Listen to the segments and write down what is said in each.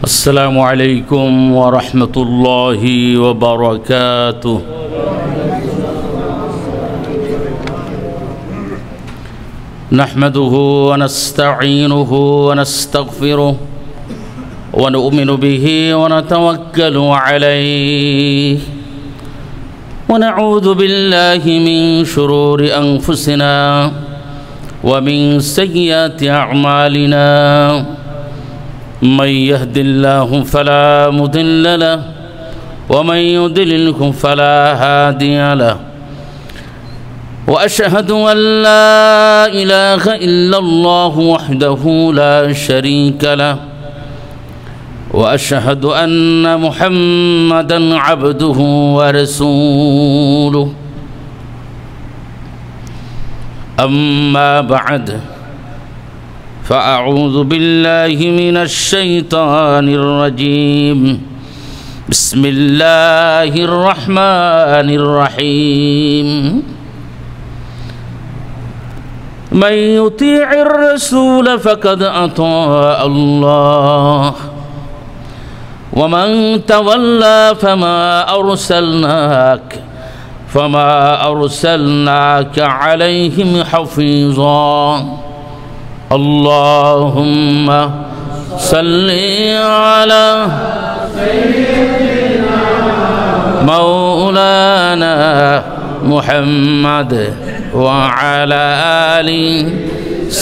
السلام عليكم ورحمة الله وبركاته. نحمده ونستعينه ونستغفره ونؤمن به ونتوكل عليه ونعوذ بالله من شرور أنفسنا ومن سيئات أعمالنا. من يهد الله فلا مضل له ومن يضلله فلا هادي له وأشهد أن لا إله إلا الله وحده لا شريك له وأشهد أن محمدا عبده ورسوله. أما بعد فأعوذ بالله من الشيطان الرجيم. بسم الله الرحمن الرحيم. من يطيع الرسول فقد أطاع الله ومن تولى فما أرسلناك عليهم حفيظا. اللهم صل على سيدنا مولانا محمد وعلى آل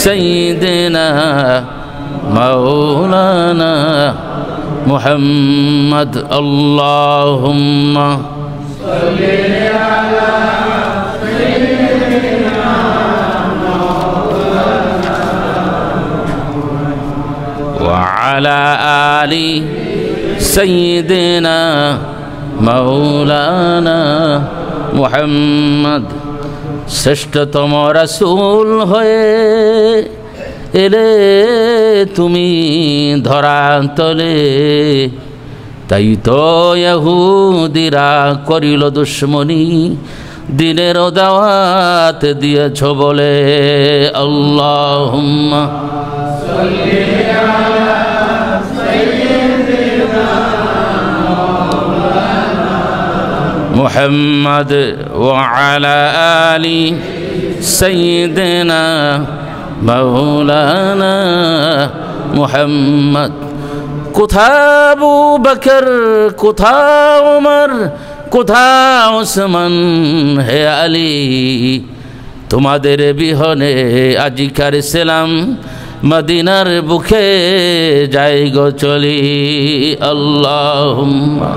سيدنا مولانا محمد. اللهم صل على سيدنا وعلى آل سيدنا مولانا محمد. শ্রেষ্ঠতম রাসূল হয়ে এলে তুমি ধরাতলে, তাই তো ইহুদিরা করিল দুশ্মনী, দিনের দাওয়াত দিয়েছ বলে। আল্লাহুম্মা সাল্লি আলা সাইয়্যিদিনা মুহাম্মদ ওয়া আলা আলি সাইয়্যিদিনা মাওলানা মুহাম্মদ। কোথা আবু বকর, কোথা ওমর, কোথা ওসমান, হে আলী, তোমাদের বিহনে আজিকার সেলাম মদিনার বুকে যাই গো চলি। আল্লাহুম্মা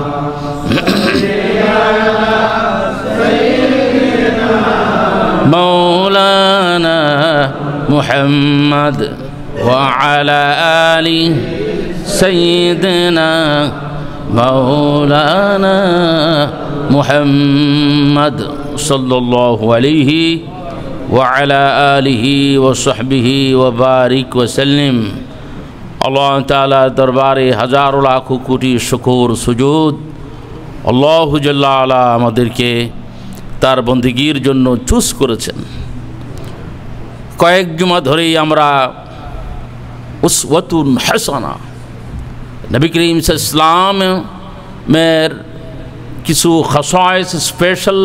মাওলানা মুহাম্মদ ওয়া আলা আলি سيدنا مولانا محمد صلى الله عليه وعلى آله وصحبه وبارك وسلم. আল্লাহ তাআলা দরবারে হাজার লাখ কোটি শুকর সুজুদ। আল্লাহ জাল্লা আলা আমাদেরকে তার বন্দেগীর জন্য চুজ করেছেন। কয়েক জুমা ধরেই আমরা উসওয়াতুন হাসানা, নবী করিম সাল্লামের কিছু খাসায়েস, স্পেশাল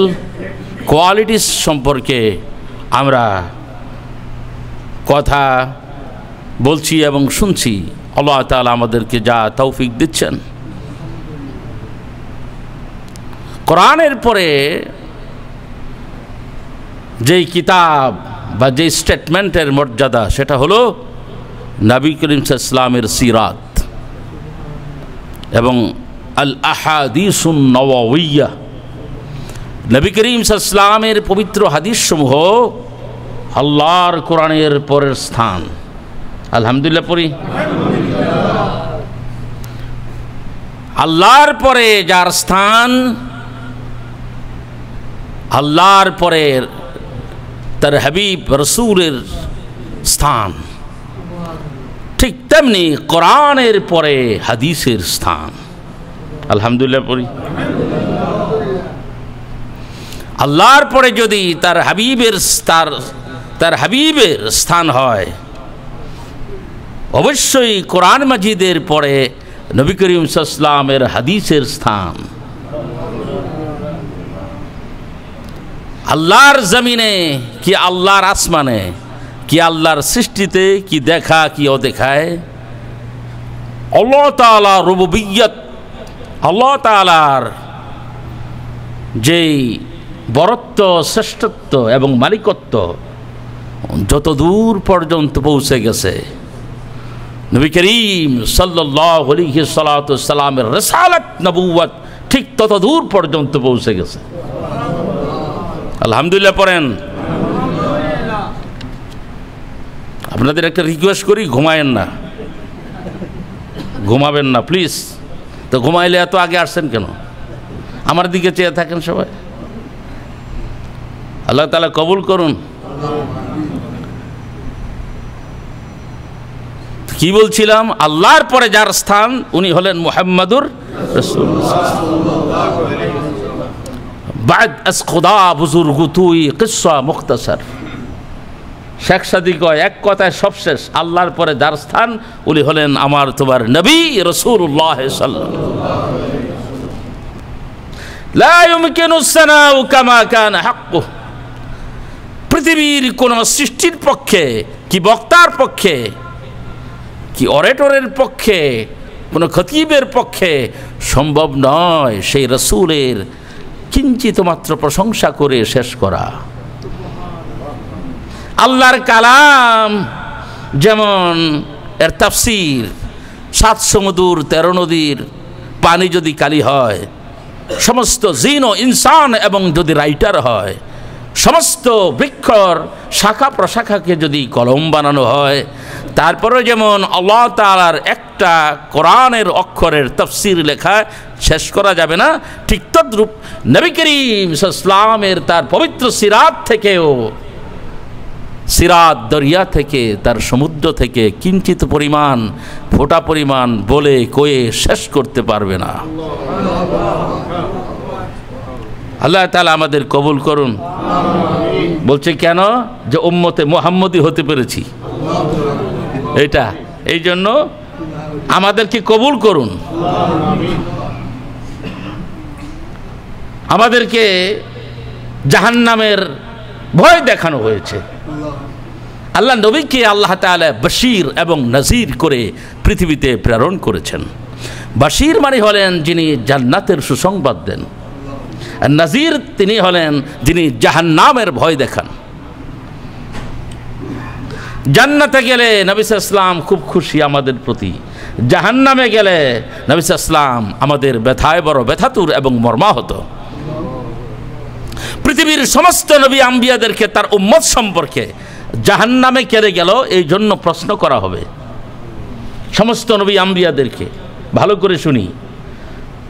কোয়ালিটিস সম্পর্কে আমরা কথা বলছি এবং শুনছি। আল্লাহ তাআলা আমাদেরকে যা তৌফিক দিচ্ছেন। কোরআনের পরে যেই কিতাব বা যেই স্টেটমেন্টের মর্যাদা, সেটা হলো নবী করিম সাল্লামের সিরাত এবং আল আহাদিসুন নবওয়িয়া। নবী করিম সাল্লামের পবিত্র হাদিসসমূহ আল্লাহর কোরআনের পরের স্থান। আলহামদুলিল্লাহ পড়ি। আল্লাহর পরে যার স্থান, আল্লাহর পরে তার হাবিব রসুলের স্থান, ঠিক তেমনি কোরআনের পরে হাদিসের স্থান। আলহামদুলিল্লাহ পড়ি। আল্লাহর পরে যদি তার হাবিবের স্থান হয়, অবশ্যই কোরআন মাজিদের পরে নবী করিম সাল্লাল্লাহু আলাইহি ওয়াসাল্লামের হাদিসের স্থান। আল্লাহর জমিনে কি আল্লাহর আসমানে কি আল্লাহর সৃষ্টিতে কি দেখা কি অদেখায় আল্লাহ তাআলা রুবুবিয়্যত, আল্লাহ তাআলার যেই বরত্ব, শ্রেষ্ঠত্ব এবং মালিকত্ব যত দূর পর্যন্ত পৌঁছে গেছে, নবী করিম সাল্লাল্লাহু আলাইহি সাল্লামের রিসালাত নবুয়ত ঠিক তত দূর পর্যন্ত পৌঁছে গেছে। আলহামদুলিল্লাহ পড়েন। আপনাদের একটা রিকোয়েস্ট করি, ঘুমায়েন না, ঘুমাবেন না প্লিজ। তো ঘুমাইলে এত আগে আসছেন কেন? আমার দিকে চেয়ে থাকেন সবাই। আল্লাহ তাআলা কবুল করুন। কি বলছিলাম? আল্লাহর পরে যার স্থান উনি হলেন মুহাম্মাদুর রাসূলুল্লাহ। বাদ আস খুদা বুজুর্গ তুই কিসসা মুখতাসার। শেখ সাদি কয় এক কথায় সব শেষ। আল্লাহর পরে যার স্থান উনি হলেন আমার তোমার নবী রাসূলুল্লাহ সাল্লাল্লাহু আলাইহি ওয়াসাল্লাম। লা ইউমকিনু সানাউ কামা কানা হাক্কু। পৃথিবীর কোন সৃষ্টির পক্ষে কি বক্তার পক্ষে কি অরেটরের পক্ষে কোন খতিবের পক্ষে সম্ভব নয় সেই রাসূলের কিঞ্চিত মাত্র প্রশংসা করে শেষ করা। আল্লাহর কালাম যেমন এর তাফসীর 7 সমুদ্র 13 নদীর পানি যদি কালি হয়, সমস্ত জিন ও ইনসান এবং যদি রাইটার হয়, সমস্ত বৃক্ষর শাখা প্রশাখাকে যদি কলম বানানো হয়, তারপরে যেমন আল্লাহ তাআলার একটা কোরআনের অক্ষরের তাফসীর লেখা শেষ করা যাবে না, ঠিক তদ্রূপ নবী করিম সাল্লাল্লাহু আলাইহি ওয়াসাল্লামের তার পবিত্র সিরাত থেকেও, সিরাত দরিয়া থেকে, তার সমুদ্র থেকে কিঞ্চিত পরিমাণ ফোঁটা পরিমাণ বলে কয়ে শেষ করতে পারবে না। আল্লাহ তাআলা আমাদের কবুল করুন। বলছে কেন? যে উম্মতে মুহাম্মদী হতে পেরেছি, এটা এই জন্য আমাদেরকে কবুল করুন। আমাদেরকে জাহান্নামের ভয় দেখানো হয়েছে। আল্লাহ নবীকে আল্লাহ তাআলা বশীর এবং নজির করে পৃথিবীতে প্রেরণ করেছেন। বশীর মানে হলেন যিনি জান্নাতের সুসংবাদ দেন, আর নজির তিনি হলেন যিনি জাহান্নামের ভয় দেখান। জান্নাতে গেলে নবী সাল্লাল্লাহু আলাইহি ওয়াসাল্লাম খুব খুশি আমাদের প্রতি, জাহান্নামে গেলে নবী সাল্লাল্লাহু আলাইহি ওয়াসাল্লাম আমাদের ব্যথায় বড় ব্যথাতুর এবং মর্মাহত। পৃথিবীর সমস্ত নবী আম্বিয়াদেরকে তার উম্মত সম্পর্কে জাহান্নামে কেড়ে গেল এই জন্য প্রশ্ন করা হবে। সমস্ত নবী আম্বিয়াদেরকে ভালো করে শুনি,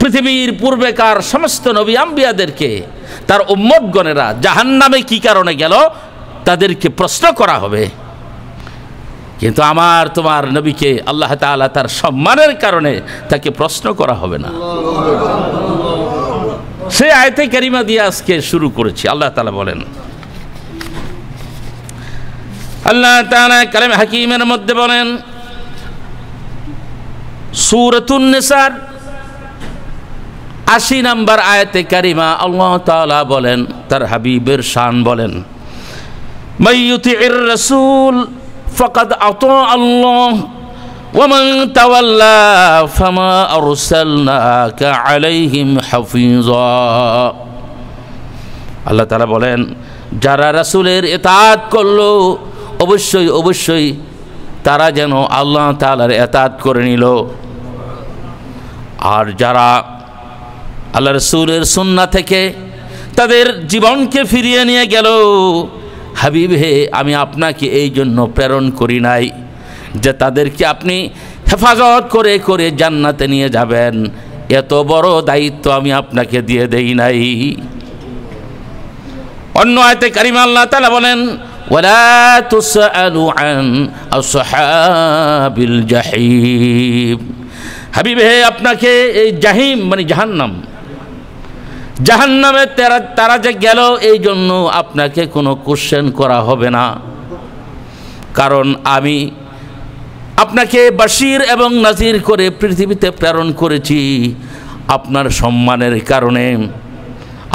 পৃথিবীর পূর্বেকার সমস্ত নবী আম্বিয়াদেরকে তার উম্মতগণেরা জাহান্নামে কি কারণে গেল তাদেরকে প্রশ্ন করা হবে। কিন্তু আমার তোমার নবীকে আল্লাহ তাআলা তার সম্মানের কারণে তাকে প্রশ্ন করা হবে না। সে আয়াতে কারিমা দিয়ে আজকে শুরু করেছি। আল্লাহ তাআলা বলেন, আল্লাহ তাআলা কালামে হাকিমের মধ্যে বলেন, সূরাতুন নিসার 80 নম্বর আয়াতে কারিমা আল্লাহ তাআলা বলেন, তার হাবিবের শান বলেন, মাইয়ুতির রাসূল ফাকাদ আতা আল্লাহ ওয়া মান তাওয়াল্লা ফামা আরসালনাকা আলাইহিম হাফিজা। আল্লাহ তাআলা বলেন, যারা রাসূলের ইতাআত করলো অবশ্যই অবশ্যই তারা যেন আল্লাহ তাআলার ইতাআত করে নিল। আর যারা আল্লাহ রাসূলের সুন্নাহ থেকে তাদের জীবনকে ফিরিয়ে নিয়ে গেল, হাবিব হে আমি আপনাকে এই জন্য প্রেরণ করি নাই যে তাদেরকে আপনি হেফাজত করে করে জান্নাতে নিয়ে যাবেন, এত বড় দায়িত্ব আমি আপনাকে দিয়ে দেই নাই। অন্য আয়াতে কারিমা আল্লাহ তাআলা বলেন, ওয়ালা তুসআলু আন আসহাবিল জাহিম। হাবিব হে আপনাকে এই জাহিম মানে জাহান্নাম, জাহান্নামে তারা যে গেল এই জন্য আপনাকে কোনো কোশ্চেন করা হবে না, কারণ আমি আপনাকে বাশির এবং নাজির করে পৃথিবীতে প্রেরণ করেছি আপনার সম্মানের কারণে,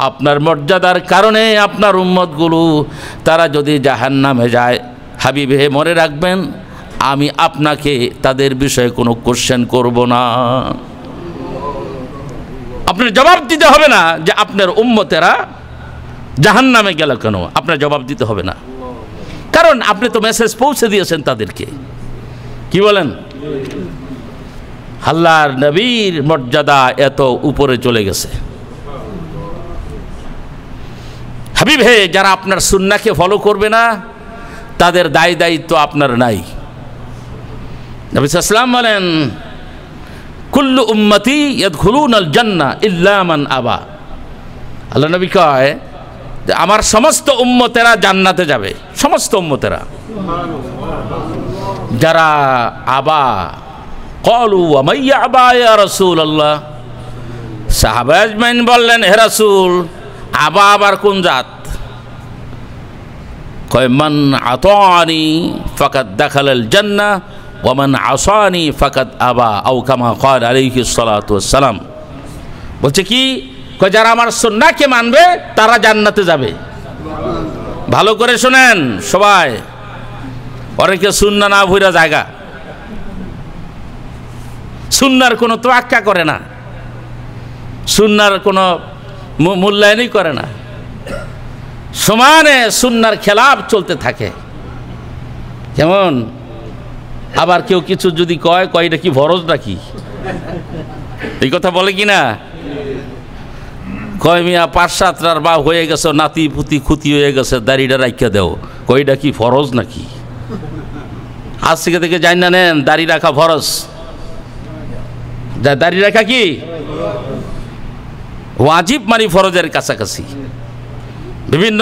আপনার মর্যাদার কারণে। আপনার উম্মতগুলো তারা যদি জাহান্নামে যায়, হাবিব হে মনে রাখবেন আমি আপনাকে তাদের বিষয়ে কোনো কোশ্চেন করব না। আপনার জবাব দিতে হবে না যে আপনার উম্মতেরা জাহান্নামে গেল কেন, আপনার জবাব দিতে হবে না, কারণ আপনি তো মেসেজ পৌঁছে দিয়েছেন তাদেরকে। কি বলেন? আল্লাহর নবীর মর্যাদা এত উপরে চলে গেছে। হাবিব হে, যারা আপনার সুন্নাহকে ফলো করবে না তাদের দায় দায়িত্ব আপনার নাই। নবী সাল্লাল্লাহু আলাইহি ওয়াসাল্লাম বলেন কুল্লু উম্মতি ইয়াদখুলুনাল জান্নাহ ইল্লা মান আবা। আল্লাহ নবী কয় যে আমার সমস্ত উম্মতেরা জান্নাতে যাবে, সমস্ত উম্মতেরা। যারা আবা, ক্বালু ওয়া মাইয়া আবা ইয়া রাসূলুল্লাহ। সাহাবা আজমাইন বললেন হে রাসূল, আবা আবার কোন জাত? কয় মান আতানি ফাকাদ দাখালাল জান্নাহ ওয়া মান আসানি ফাকাদ আবা, আও কামা ক্বাল আলাইহিস সালাতু ওয়াস সালাম। বলছে কি, কয় যারা আমার সুন্নাহকে মানবে তারা জান্নাতে যাবে। ভালো করে শুনেন সবাই, অনেকে সুন্নাহ না ভুইরা জায়গা, সুন্নাহর কোনো তোয়াক্কা করে না, সুন্নাহর কোনো মূল্যায়নই করে না, সমানে সুন্নাহর খেলাফ চলতে থাকে। কেমন? আবার কেউ কিছু যদি কয়, এটা কি ফরজ নাকি, এই কথা বলে কি না? কয় মিয়া ৫-৭টার বা হয়ে গেছে, নাতি পুতি খুতি হয়ে গেছে, দাড়িটা রাখিয়া দেও, এটা কি ফরজ নাকি? আজ থেকে জানি না নেন দাড়ি রাখা ফরজ, দাড়ি রাখা কি ওয়াজিব, মানে ফরজের কাছাকাছি। বিভিন্ন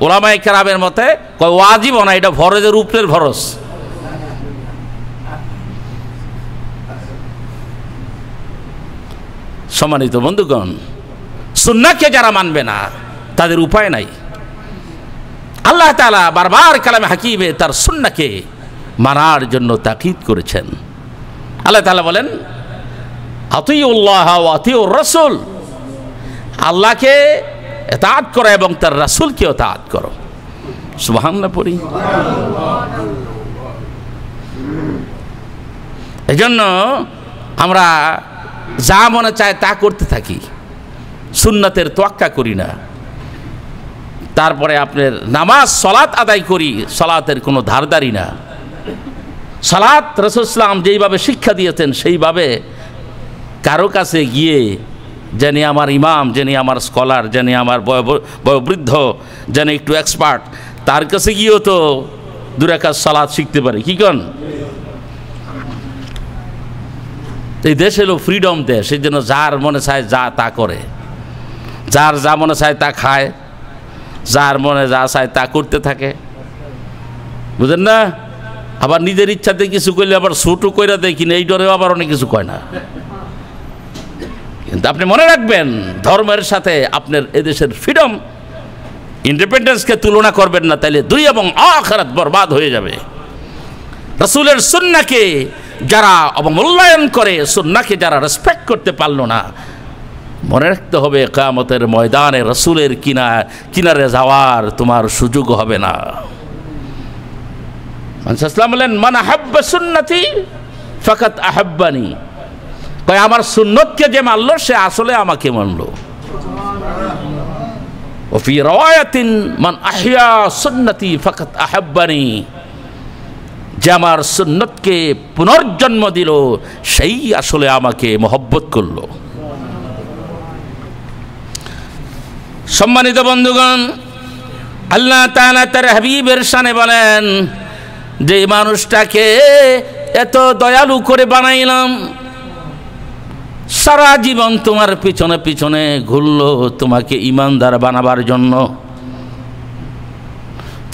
ওলামায়ে কেরামের মতে কয় ওয়াজিব না, এটা ফরজের উপরের ফরজ। সম্মানিত বন্ধুগণ, সুন্নাহকে যারা মানবে না তাদের উপায় নাই। আল্লাহ তাআলা বারবার কালামে হাকিমে তার সুন্নাহকে মানার জন্য তাকিদ করেছেন। আল্লাহ তাআলা বলেন আতিউল্লাহ ওয়া আতিউর রাসূল, আল্লাহকে ইতাআত করো এবং তার রাসূলকে ইতাআত করো। সুবহানাল্লাহ পড়ি। এজন্য আমরা যা মনে চায় তা করতে থাকি, সুন্নাতের তোয়াক্কা করি না। তারপরে আপনার নামাজ সালাত আদায় করি, সালাতের কোনো ধারদারি না। সালাত রাসূল সাল্লাল্লাহু আলাইহি ওয়াসাল্লাম যেইভাবে শিক্ষা দিয়েছেন সেইভাবে কারো কাছে গিয়ে, যিনি আমার ইমাম, যিনি আমার স্কলার, যিনি আমার বয়োবৃদ্ধ, যিনি একটু এক্সপার্ট, তার কাছে গিয়েও তো 2 রাকাত সালাত শিখতে পারি। কি কন? এই দেশ হলো ফ্রিডম দেশ, এই জন্য যার মনে চায় যা তা করে, যার যা মনে চায় তা খায়, যার মনে যা চায় তা করতে থাকে, বুঝেন না? আবার নিজের ইচ্ছাতে কিছু করলে আবার ছোটো কইরা দেয় কিনা, এই ডরেও আবার অনেক কিছু কয় না। কিন্তু আপনি মনে রাখবেন, ধর্মের সাথে আপনার এদেশের ফ্রিডম, ইন্ডিপেন্ডেন্সকে তুলনা করবেন না, তাইলে দুই এবং আখিরাত বরবাদ হয়ে যাবে। রাসূলের সুন্নাহকে যারা অবমূল্যায়ন করে, সুন্নাহকে যারা রেসপেক্ট করতে পারলো না, মনে রাখতে হবে কিয়ামতের ময়দানে রাসূলের কিনারে যাওয়ার তোমার সুযোগ হবে না। সাল্লাল্লাহু বলেন মান আহাব্বা সুন্নতি ফাকাত আহাব্বানি, কয় আমার সুন্নতকে যে মানলো সে আসলে আমাকে মানলো। ওয়া ফি রাওয়ায়াতিন মান আহইয়া সুন্নতি ফাকাত আহাব্বানি, যে আমার সুন্নতকে পুনর্জন্ম দিল সেই আসলে আমাকে মহব্বত করলো। সম্মানিত বন্ধুগণ, আল্লাহ তাআলা তার হাবিবের শানে বলেন যে মানুষটাকে এত দয়ালু করে বানাইলাম, সারা জীবন তোমার পিছনে পিছনে ঘুরলো তোমাকে ঈমানদার বানাবার জন্য।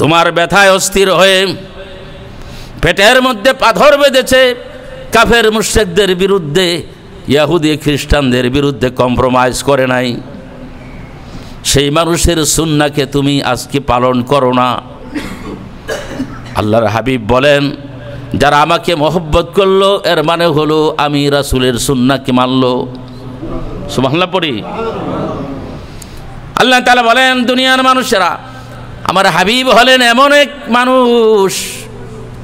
তোমার ব্যথায় অস্থির হয়ে পেটের মধ্যে পাথর বেঁধেছে, কাফের মুশরিকদের বিরুদ্ধে, ইহুদি খ্রিস্টানদের বিরুদ্ধে কম্প্রোমাইজ করে নাই। সেই মানুষের সুন্নাহকে তুমি আজকে পালন করো না। আল্লাহর হাবিব বলেন যারা আমাকে মহব্বত করলো এর মানে হলো আমি রাসূলের সুন্নাহকে মানলো। সুবহানাল্লাহ পড়ি। আল্লাহ তাআলা বলেন, দুনিয়ার মানুষেরা আমার হাবিব হলেন এমন এক মানুষ,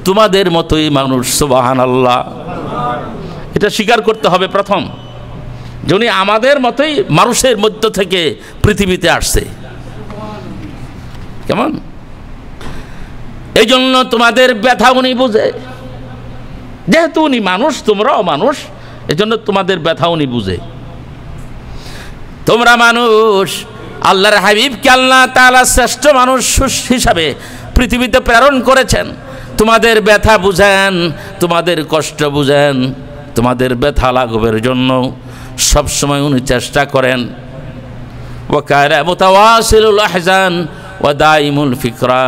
তোমাদের মতোই মানুষ। সুবহানাল্লাহ। এটা স্বীকার করতে হবে প্রথম, যিনি আমাদের মতোই মানুষের মধ্য থেকে পৃথিবীতে আসছে। কেমন? এই জন্য তোমাদের ব্যথা উনি বুঝে, যেহেতু উনি মানুষ, তোমরাও মানুষ, এই জন্য তোমাদের ব্যথা উনি বুঝে। তোমরা মানুষ, আল্লাহর হাবিবকে আল্লাহ তাআলা শ্রেষ্ঠ মানুষ হিসাবে পৃথিবীতে প্রেরণ করেছেন। তোমাদের ব্যথা বুঝেন, তোমাদের কষ্ট বুঝেন, তোমাদের ব্যথা লাঘবের জন্য সবসময় উনি চেষ্টা করেন। ওয়াকানা মুতাওয়াসিলুল আহজান ওয়া দাইমুল ফিকরা।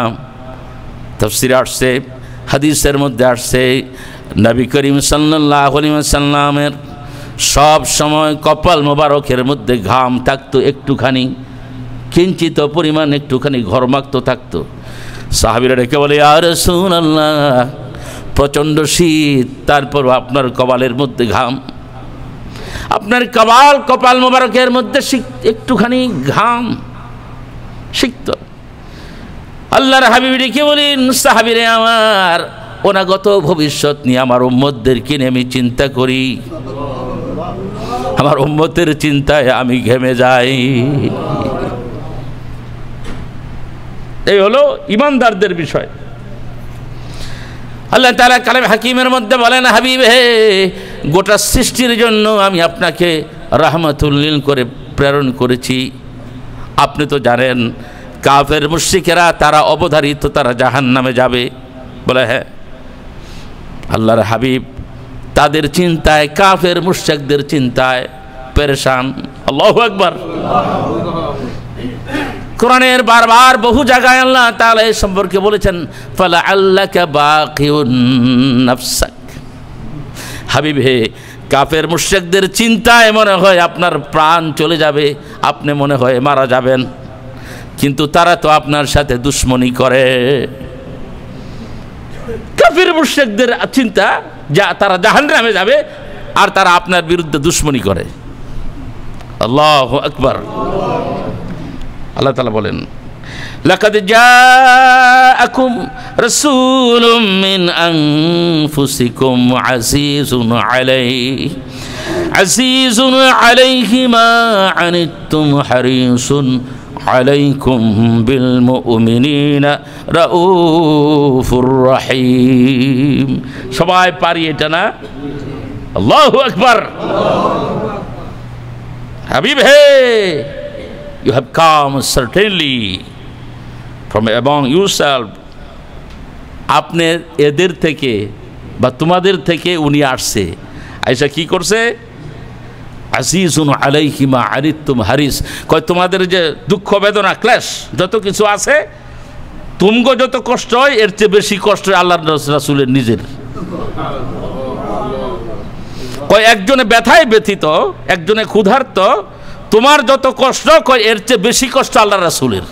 তাফসীরে আসছে, হাদিসের মধ্যে আসছে, নবী করিম সাল্লাল্লাহু আলাইহি ওয়াসাল্লামের সব সময় কপাল মোবারকের মধ্যে ঘাম থাকতো, একটুখানি কিঞ্চিত পরিমাণ একটুখানি ঘর্মাক্ত থাকতো। সাহাবীরা ডেকে বলে, ইয়া রাসূলুল্লাহ, প্রচণ্ড শীত, তারপরও আপনার কপালের মধ্যে ঘাম, আপনার কপাল মোবারকের মধ্যে একটুখানি ঘাম সিক্ত। আল্লাহর হাবিব ডেকে বলেন, সাহাবীরে আমার, অনাগত ভবিষ্যৎ নিয়ে আমার উম্মতদেরকে নিয়ে আমি চিন্তা করি, আমার উম্মতের চিন্তায় আমি ঘেমে যাই। এই হলো ইমানদারদের বিষয়। আল্লাহ তাআলা কালামে হাকিমের মধ্যে বলেন, হাবিব হে, গোটা সৃষ্টির জন্য আমি আপনাকে রাহমাতুল লিল করে প্রেরণ করেছি। আপনি তো জানেন কাফের মুশরিকেরা তারা অবধারিত, তারা জাহান্নামে যাবে। বলে হ্যাঁ। আল্লাহর হাবিব তাদের চিন্তায়, কাফের মুশরিকদের চিন্তায় পেরেশান। আল্লাহু আকবার। কোরআনের বারবার বহু জায়গায় আল্লাহ তাআলা এই সম্পর্কে বলেছেন, ফালা আল্লাকা বাকিউন নাফসাক। হাবিব হে, কাফের মুশরিকদের চিন্তায় মনে হয় আপনার প্রাণ চলে যাবে, আপনি মনে হয় মারা যাবেন, কিন্তু তারা তো আপনার সাথে দুশ্মনী করে। কাফের মুশরিকদের চিন্তা যা তারা জাহান্নামে যাবে, আর তারা আপনার বিরুদ্ধে দুশ্মনী করে। আল্লাহু আকবার। আল্লাহ তাআলা বলেন, লাকাদ জাআকুম রাসূলুম মিন আনফুসিকুম আজিজুন আলাইহি মা আনিতুম হারিসুন আলাইকুম বিল মুমিনিনা রাউফুর রহিম। সবাই পারি এটা না? আল্লাহু আকবার। হাবিব হে, you have come certainly from among yourself. আপনি এদের থেকে বা তোমাদের থেকে উনি আসছে। আয়েশা কি করছে? আজিজুন আলাইহি মা আনিতুম হারিস। কয় তোমাদের যে দুঃখ বেদনা ক্লেশ যত কিছু আছে, তুমগো যত কষ্ট হয় এর চেয়ে বেশি কষ্ট আল্লাহর রাসূলের নিজের। কয় একজনে ব্যথায় ব্যথিত, একজনে ক্ষুধার্ত, তোমার যত কষ্ট কয় এর চেয়ে বেশি কষ্ট আল্লাহর রাসূলের।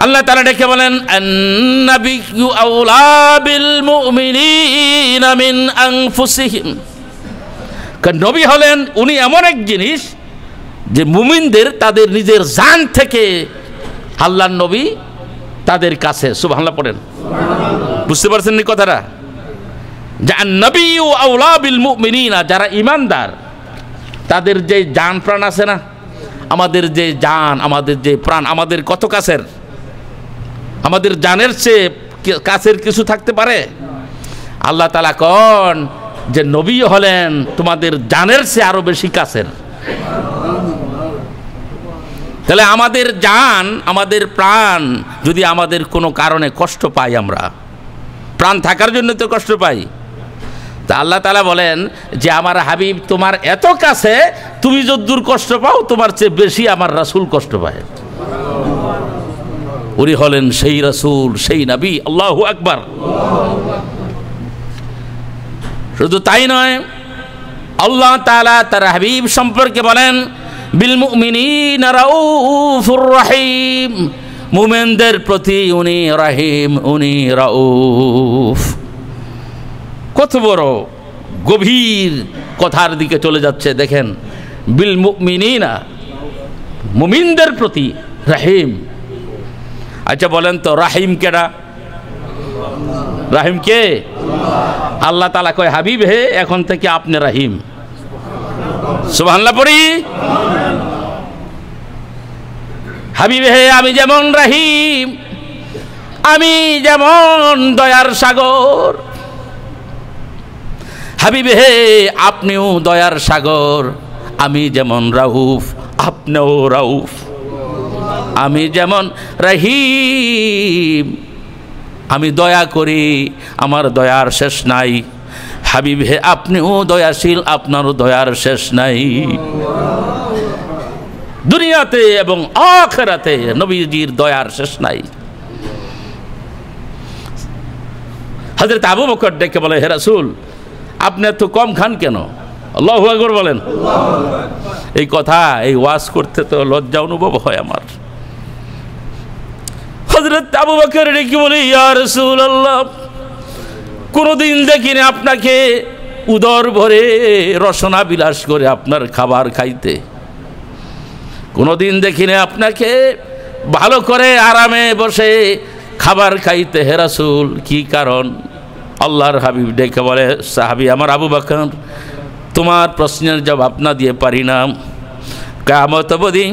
আল্লাহ তাআলা ডেকে বলেন, আন-নাবিয়্যু আওলা বিল মুমিনিনা মিন আনফুসিহিম। কারণ নবী হলেন উনি এমন এক জিনিস যে মুমিনদের তাদের নিজের জান থেকে আল্লাহর নবী তাদের কাছে। সুবহানাল্লাহ পড়েন। বুঝতে পারছেন নি কথাটা? যে আন-নাবিয়্যু আওলা বিল মুমিনিনা, যারা ঈমানদার তাদের যে জান প্রাণ আছে না, আমাদের যে জান, আমাদের যে প্রাণ, আমাদের কত কাছের, আমাদের জানের চেয়ে কাছের কিছু থাকতে পারে? আল্লাহ তাআলা কোন যে নবী হলেন তোমাদের জানের চেয়ে আরো বেশি কাছের। তাহলে আমাদের জান, আমাদের প্রাণ যদি আমাদের কোনো কারণে কষ্ট পাই, আমরা প্রাণ থাকার জন্য তো কষ্ট পাই, তা আল্লাহ তাআলা বলেন যে আমার হাবিব তোমার এত কাছে, তুমি যদ্দূর কষ্ট পাও তোমার চেয়ে বেশি আমার রাসূল কষ্ট পায়। উনি হলেন সেই রাসূল, সেই নবী। আল্লাহু আকবার। শুধু তাই নয়, আল্লাহ তাআলা তার হাবিব সম্পর্কে বলেন, বিল মুমিনিনা রাউফুর রহিম। মুমিনদের প্রতি উনি রাহিম, উনি রাউফ। কত বড় গভীর কথার দিকে চলে যাচ্ছে দেখেন। বিল মুমিনিনা, মুমিনদের প্রতি রাহিম। আচ্ছা বলেন তো রাহিম কেডা? রাহিম কে? আল্লাহ তাআলা কয় হাবিব হে এখন থেকে আপনি রাহিম। সুবহানাল্লাহ পড়ি। হাবিব হে আমি যেমন রাহিম, আমি যেমন দয়ার সাগর। হাবিব হে আপনিও দয়ার সাগর, আমি যেমন রাউফ আপনিও রাউফ। আমি যেমন রহিম, আমি দয়া করি, আমার দয়ার শেষ নাই। হাবিব হে আপনিও দয়াশীল, আপনারও দয়ার শেষ নাই। দুনিয়াতে এবং আখিরাতে নবীজির দয়ার শেষ নাই। হযরত আবু বকর ডেকে বলে, হে রাসূল আপনি এত কম খান কেন? আল্লাহু আকবার বলেন। এই কথা, এই ওয়াজ করতে তো লজ্জা অনুভব হয় আমার। হযরত আবু বকর ডেকে বলে, ইয়া রাসূলুল্লাহ কোনদিন দেখিনি আপনাকে উদর ভরে রসনা বিলাস করে আপনার খাবার খাইতে, কোনদিন দেখিনি আপনাকে ভালো করে আরামে বসে খাবার খাইতে। হে রাসূল কি কারণ? আল্লাহর হাবিব ডেকে বলে, সাহাবী আমার আবু বকর তোমার প্রশ্নের জবাব না দিয়ে পারি না। কিয়ামত অবধি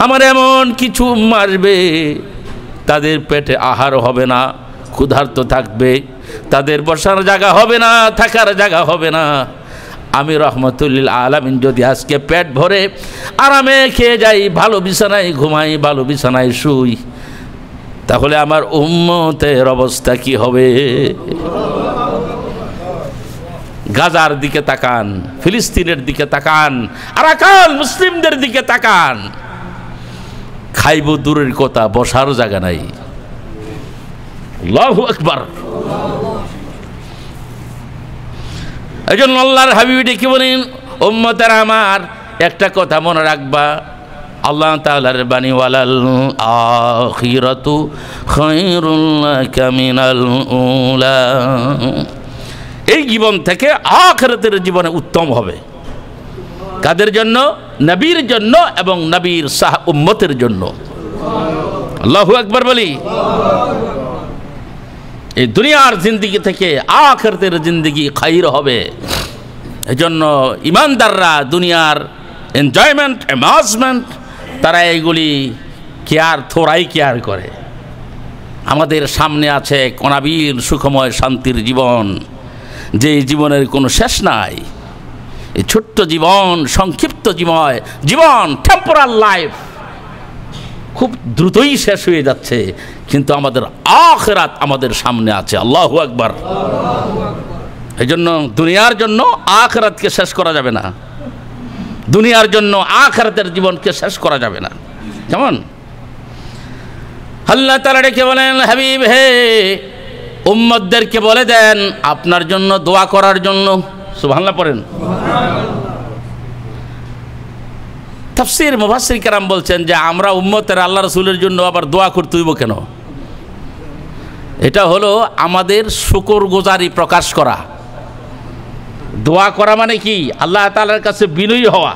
আমার এমন কিছু আসবে তাদের পেটে আহার হবে না, ক্ষুধার্ত থাকবে, তাদের বসার জায়গা হবে না, থাকার জায়গা হবে না। আমি রহমতুল্লিল আলামিন যদি আজকে পেট ভরে আরামে খেয়ে যাই, ভালো বিছানায় ঘুমাই, ভালো বিছানায় শুই, তাহলে আমার উম্মতের অবস্থা কি হবে? গাজার দিকে তাকান, ফিলিস্তিনের দিকে তাকান, আরাকান মুসলিমদের দিকে তাকান, খাইব দূরের কথা, বসার জায়গা নাই। আল্লাহু আকবার। এইজন্য আল্লাহর হাবিব ডেকে বলেন, উম্মতেরা আমার একটা কথা মনে রাখবা, আল্লাহ তাআলার বাণী, ওয়ালাল আখিরাতু খায়রুল লাকা মিনাল উলা। এই জীবন থেকে আখিরাতের জীবনে উত্তম হবে। কাদের জন্য? নবীর জন্য এবং নবীর উম্মতের জন্য। আল্লাহু আকবার বলি। এই দুনিয়ার জিন্দেগি থেকে আখিরাতের জিন্দেগি খায়র হবে। এজন্য ইমানদাররা দুনিয়ার এনজয়মেন্ট, এমাজমেন্ট, তারা এইগুলি থোড়াই কেয়ার করে। আমাদের সামনে আছে কনাবিল সুখময় শান্তির জীবন, যে জীবনের কোনো শেষ নাই। এই ছোট্ট জীবন, সংক্ষিপ্ত জীবন, টেম্পোরাল লাইফ খুব দ্রুতই শেষ হয়ে যাচ্ছে, কিন্তু আমাদের আখিরাত আমাদের সামনে আছে। আল্লাহু আকবার। এই জন্য দুনিয়ার জন্য আখিরাতকে শেষ করা যাবে না, দুনিয়ার জন্য আখিরাতের জীবনকে শেষ করা যাবে না। কেমন? আল্লাহ তাআলা ডেকে বলেন, হাবিব হে উম্মতদেরকে বলে দেন আপনার জন্য দোয়া করার জন্য। সুবহানাল্লাহ পড়েন। তাফসীর মুফাসসির কেরাম বলছেন যে আমরা উম্মতের আল্লাহ রাসূলের জন্য আবার দোয়া করতে হইব কেন? এটা হলো আমাদের শুকরগুজারি প্রকাশ করা। দোয়া করা মানে কি? আল্লাহ তাআলার কাছে বিনয়ী হওয়া।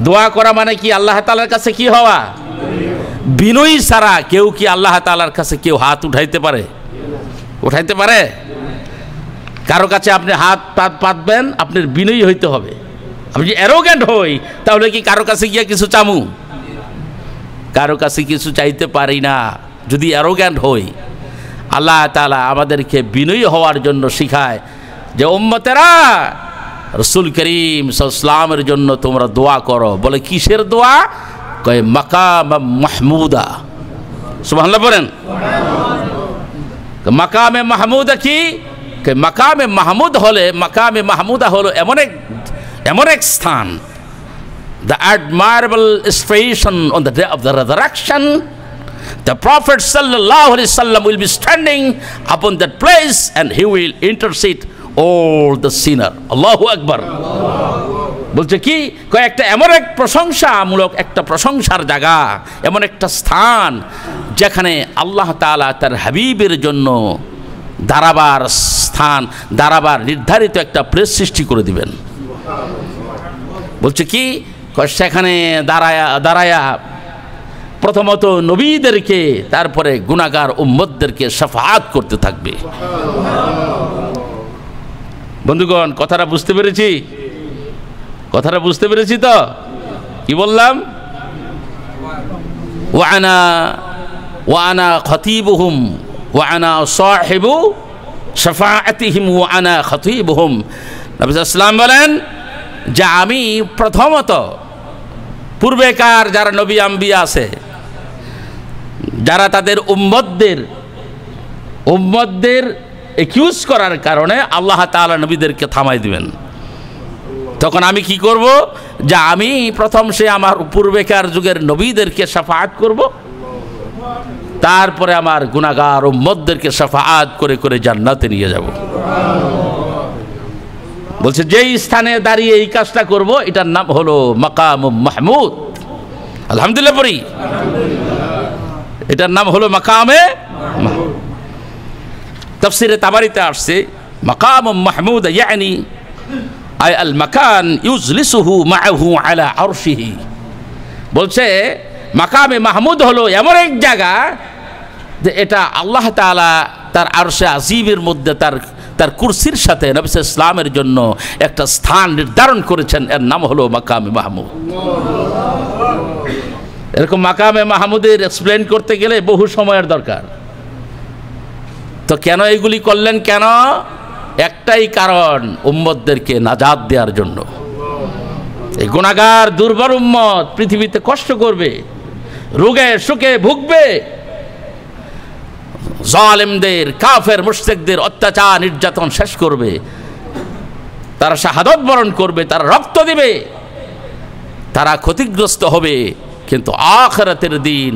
দোয়া করা মানে কি? আল্লাহ তাআলার কাছে কি হওয়া? বিনয়ী ছাড়া কেউ কি আল্লাহ তাআলার কাছে কেউ হাত উঠাইতে পারে? উঠাইতে পারে? কারো কাছে আপনি হাত পাতবেন, আপনার বিনয়ী হইতে হবে। আপনি যদি অ্যারোগ্যান্ট হই তাহলে কি কারো কাছে গিয়ে কিছু চামু? কারো কাছে কিছু চাইতে পারি না যদি অ্যারোগ্যান্ট হই। আল্লাহ তাআলা আমাদেরকে বিনয়ী হওয়ার জন্য শিখায় যে উম্মতেরা রাসূল করিম সাল্লাল্লাহু আলাইহি ওয়াসাল্লামের জন্য তোমরা দোয়া করো। বলে কিসের দোয়া? কয় মাকাম মাহমুদা। সুবহানাল্লাহ বলেন। মাকামে মাহমুদা কি? মাকামে মাহমুদ হলে, মাকামে মাহমুদা হলো এমন এক স্থান, the admirable station on the day of the resurrection. The Prophet sallallahu alaihi wasallam will be standing upon that place and he will intercede all the sinner. Allahu Akbar. বলছে কি, কয়েকটা এমন এক প্রশংসামূলক একটা প্রশংসার জায়গা, এমন একটা স্থান যেখানে আল্লাহ তাআলা তার হাবিবের জন্য দাঁড়াবার স্থান, দাঁড়াবার নির্ধারিত একটা প্লেস সৃষ্টি করে দিবেন। বলছে কি, সেখানে দাঁড়ায়া প্রথমত নবীদেরকে, তারপরে গুনাহগার উম্মতদেরকে শাফাআত করতে থাকবে। বন্ধুগণ, কথাটা বুঝতে পেরেছি? কথাটা বুঝতে পেরেছি তো? কি বললাম? ওয়ানা খতিবুহুম ওয়ানা সাহিবু শাফাআতিহিম ওয়ানা খতিবুহুম। নবী সাল্লাল্লাহু আলাইহি ওয়াসাল্লাম বলেন যে আমি প্রথমত পূর্বেকার যারা নবী আম্বিয়া আছে, যারা তাদের উম্মতদের একিউজ করার কারণে আল্লাহ তাআলা নবীদেরকে থামাই দিবেন, তখন আমি কি করব, যে আমি প্রথম সে আমার পূর্বেকার যুগের নবীদেরকে শাফাআত করব, তারপরে আমার গুনাহগার উম্মতদেরকে শাফাআত করে করে জান্নাতে নিয়ে যাব। বলছে যেই স্থানে দাঁড়িয়ে এই কাজটা করব, এটার নাম হলো মাকাম মাহমুদ। আলহামদুলিল্লাহ পড়ি। এটার নাম হলো মাকামে মাহমুদ। তাফসিরে তাবারিতে আসছে মাকাম মাহমুদ ইয়ানি আই আল মাকান ইউজলিসুহু মাআহু আলা আরশিহি। বলছে মাকামে মাহমুদ হলো এমন এক জায়গা যে এটা আল্লাহ তাআলা তার আরশে আজিমের মধ্যে তার কুরসির সাথে নবী সাল্লাল্লাহু আলাইহি ওয়াসাল্লামের জন্য একটা স্থান নির্ধারণ করেছেন, এর নাম হলো মাকামে মাহমুদ। এরকম মাকামে মাহমুদের এক্সপ্লেন করতে গেলে বহু সময়ের দরকার। তো কেন এইগুলি করলেন? কেন? একটাই কারণ, উম্মতদেরকে নাজাত দেওয়ার জন্য। এই গুনাহগার দুর্বল উম্মত পৃথিবীতে কষ্ট করবে, রোগে সুখে ভুগবে, জালেমদের, কাফের মুশরিকদের অত্যাচার নির্যাতন শেষ করবে, তারা শাহাদত বরণ করবে, তারা রক্ত দিবে, তারা ক্ষতিগ্রস্ত হবে। কিন্তু আখিরাতের দিন